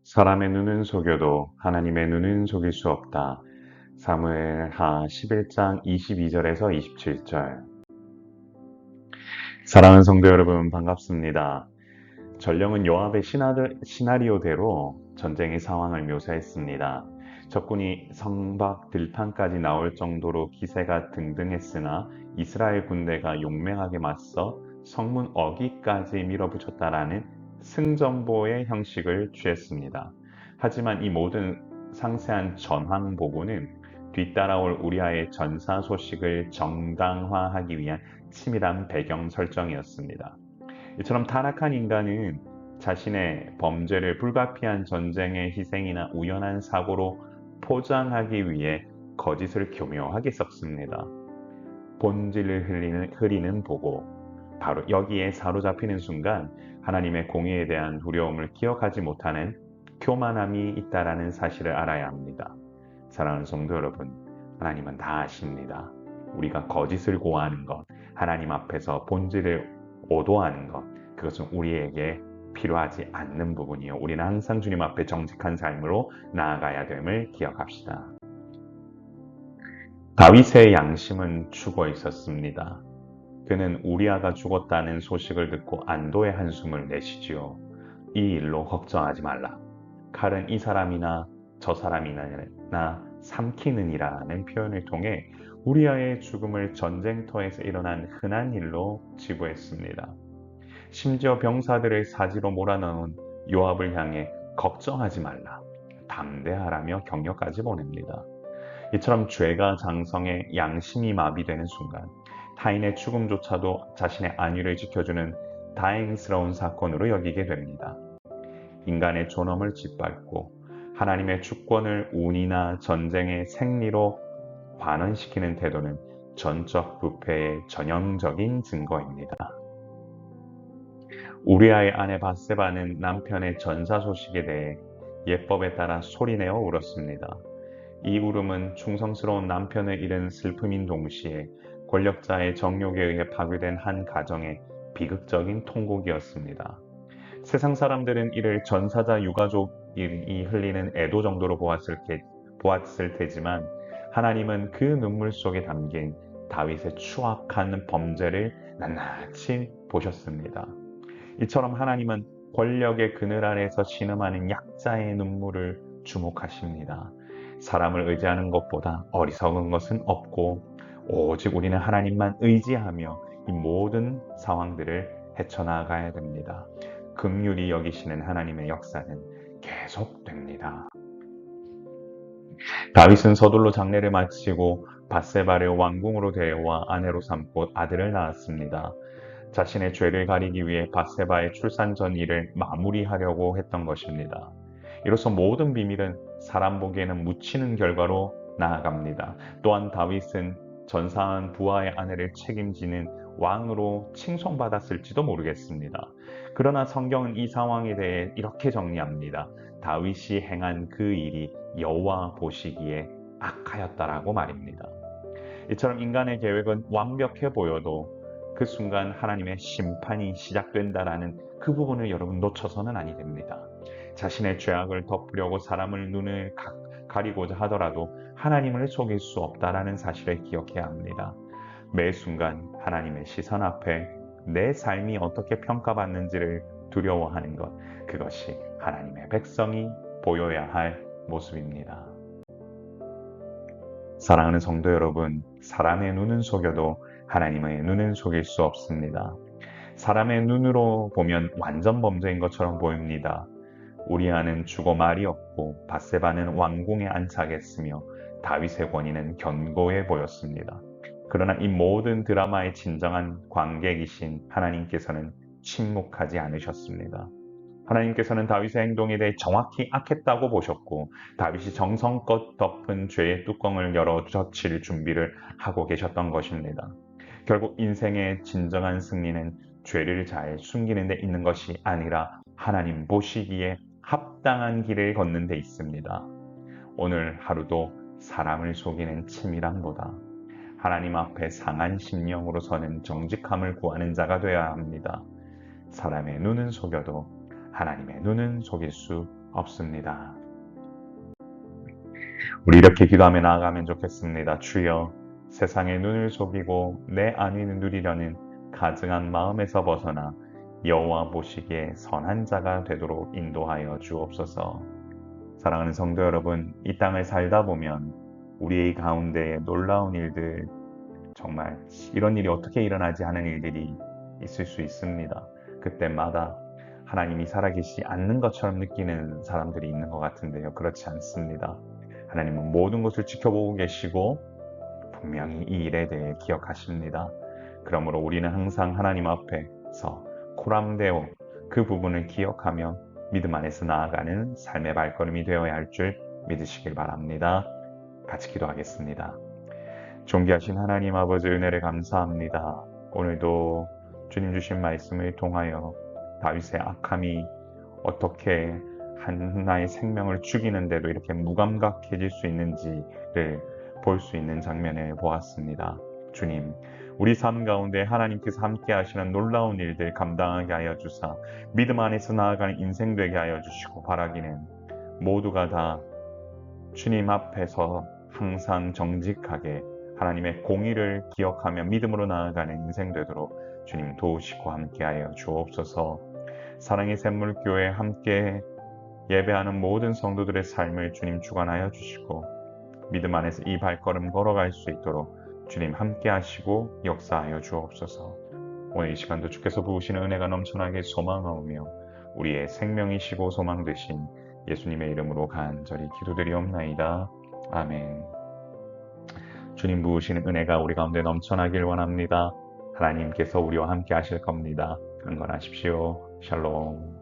사람의 눈은 속여도 하나님의 눈은 속일 수 없다. 사무엘하 11장 22절에서 27절. 사랑하는 성도 여러분, 반갑습니다. 전령은 요압의 시나리오대로 전쟁의 상황을 묘사했습니다. 적군이 성박 들판까지 나올 정도로 기세가 등등했으나 이스라엘 군대가 용맹하게 맞서 성문 어귀까지 밀어붙였다라는 승전보의 형식을 취했습니다. 하지만 이 모든 상세한 전황 보고는 뒤따라올 우리아의 전사 소식을 정당화하기 위한 치밀한 배경 설정이었습니다. 이처럼 타락한 인간은 자신의 범죄를 불가피한 전쟁의 희생이나 우연한 사고로 포장하기 위해 거짓을 교묘하게 섞습니다. 본질을 흐리는 보고, 바로 여기에 사로잡히는 순간 하나님의 공의에 대한 두려움을 기억하지 못하는 교만함이 있다라는 사실을 알아야 합니다. 사랑하는 성도 여러분, 하나님은 다 아십니다. 우리가 거짓을 고하는 것, 하나님 앞에서 본질을 오도하는 것, 그것은 우리에게 필요하지 않는 부분이요. 우리는 항상 주님 앞에 정직한 삶으로 나아가야 됨을 기억합시다. 다윗의 양심은 죽어 있었습니다. 그는 우리아가 죽었다는 소식을 듣고 안도의 한숨을 내쉬지요. 이 일로 걱정하지 말라. 칼은 이 사람이나 저 사람이나 삼키느니라는 표현을 통해 우리아의 죽음을 전쟁터에서 일어난 흔한 일로 치부했습니다. 심지어 병사들을 사지로 몰아넣은 요압을 향해 걱정하지 말라, 담대하라며 격려까지 보냅니다. 이처럼 죄가 장성해 양심이 마비되는 순간 타인의 죽음조차도 자신의 안위를 지켜주는 다행스러운 사건으로 여기게 됩니다. 인간의 존엄을 짓밟고 하나님의 주권을 운이나 전쟁의 생리로 반환시키는 태도는 전적 부패의 전형적인 증거입니다. 우리아의 아내 밧세바는 남편의 전사 소식에 대해 예법에 따라 소리내어 울었습니다. 이 울음은 충성스러운 남편을 잃은 슬픔인 동시에 권력자의 정욕에 의해 파괴된 한 가정의 비극적인 통곡이었습니다. 세상 사람들은 이를 전사자 유가족이 흘리는 애도 정도로 보았을 테지만 하나님은 그 눈물 속에 담긴 다윗의 추악한 범죄를 낱낱이 보셨습니다. 이처럼 하나님은 권력의 그늘 아래서 신음하는 약자의 눈물을 주목하십니다. 사람을 의지하는 것보다 어리석은 것은 없고 오직 우리는 하나님만 의지하며 이 모든 상황들을 헤쳐나가야 됩니다. 긍휼히 여기시는 하나님의 역사는 계속됩니다. 다윗은 서둘러 장례를 마치고 밧세바를 왕궁으로 데려와 아내로 삼고 아들을 낳았습니다. 자신의 죄를 가리기 위해 밧세바의 출산 전 일을 마무리하려고 했던 것입니다. 이로써 모든 비밀은 사람 보기에는 묻히는 결과로 나아갑니다. 또한 다윗은 전사한 부하의 아내를 책임지는 왕으로 칭송받았을지도 모르겠습니다. 그러나 성경은 이 상황에 대해 이렇게 정리합니다. 다윗이 행한 그 일이 여호와 보시기에 악하였다라고 말입니다. 이처럼 인간의 계획은 완벽해 보여도 그 순간 하나님의 심판이 시작된다라는 그 부분을 여러분 놓쳐서는 아니 됩니다. 자신의 죄악을 덮으려고 사람을 눈을 가리고자 하더라도 하나님을 속일 수 없다라는 사실을 기억해야 합니다. 매 순간 하나님의 시선 앞에 내 삶이 어떻게 평가받는지를 두려워하는 것, 그것이 하나님의 백성이 보여야 할 모습입니다. 사랑하는 성도 여러분, 사람의 눈은 속여도 하나님의 눈은 속일 수 없습니다. 사람의 눈으로 보면 완전 범죄인 것처럼 보입니다. 우리아는 죽어 말이 없고 밧세바는 왕궁에 안착했으며 다윗의 권위는 견고해 보였습니다. 그러나 이 모든 드라마의 진정한 관객이신 하나님께서는 침묵하지 않으셨습니다. 하나님께서는 다윗의 행동에 대해 정확히 악했다고 보셨고 다윗이 정성껏 덮은 죄의 뚜껑을 열어 젖힐 준비를 하고 계셨던 것입니다. 결국 인생의 진정한 승리는 죄를 잘 숨기는 데 있는 것이 아니라 하나님 보시기에 합당한 길을 걷는 데 있습니다. 오늘 하루도 사람을 속이는 치밀함보다 하나님 앞에 상한 심령으로 서는 정직함을 구하는 자가 되어야 합니다. 사람의 눈은 속여도 하나님의 눈은 속일 수 없습니다. 우리 이렇게 기도하며 나아가면 좋겠습니다. 주여, 세상의 눈을 속이고 내 안위를 누리려는 가증한 마음에서 벗어나 여호와 보시기에 선한 자가 되도록 인도하여 주옵소서. 사랑하는 성도 여러분, 이 땅을 살다 보면 우리의 가운데에 놀라운 일들, 정말 이런 일이 어떻게 일어나지 하는 일들이 있을 수 있습니다. 그때마다 하나님이 살아계시지 않는 것처럼 느끼는 사람들이 있는 것 같은데요. 그렇지 않습니다. 하나님은 모든 것을 지켜보고 계시고 분명히 이 일에 대해 기억하십니다. 그러므로 우리는 항상 하나님 앞에서 코람데오 그 부분을 기억하며 믿음 안에서 나아가는 삶의 발걸음이 되어야 할 줄 믿으시길 바랍니다. 같이 기도하겠습니다. 존귀하신 하나님 아버지, 은혜를 감사합니다. 오늘도 주님 주신 말씀을 통하여 다윗의 악함이 어떻게 하나의 생명을 죽이는데도 이렇게 무감각해질 수 있는지를 볼 수 있는 장면을 보았습니다. 주님, 우리 삶 가운데 하나님께서 함께 하시는 놀라운 일들 감당하게 하여 주사 믿음 안에서 나아가는 인생 되게 하여 주시고, 바라기는 모두가 다 주님 앞에서 항상 정직하게 하나님의 공의를 기억하며 믿음으로 나아가는 인생 되도록 주님 도우시고 함께하여 주옵소서. 사랑의 샘물교회 함께 예배하는 모든 성도들의 삶을 주님 주관하여 주시고, 믿음 안에서 이 발걸음 걸어갈 수 있도록 주님 함께 하시고 역사하여 주옵소서. 오늘 이 시간도 주께서 부으시는 은혜가 넘쳐나게 소망하오며 우리의 생명이시고 소망 되신 예수님의 이름으로 간절히 기도드리옵나이다. 아멘. 주님 부으시는 은혜가 우리 가운데 넘쳐나길 원합니다. 하나님께서 우리와 함께 하실 겁니다. 강건하십시오. 샬롬.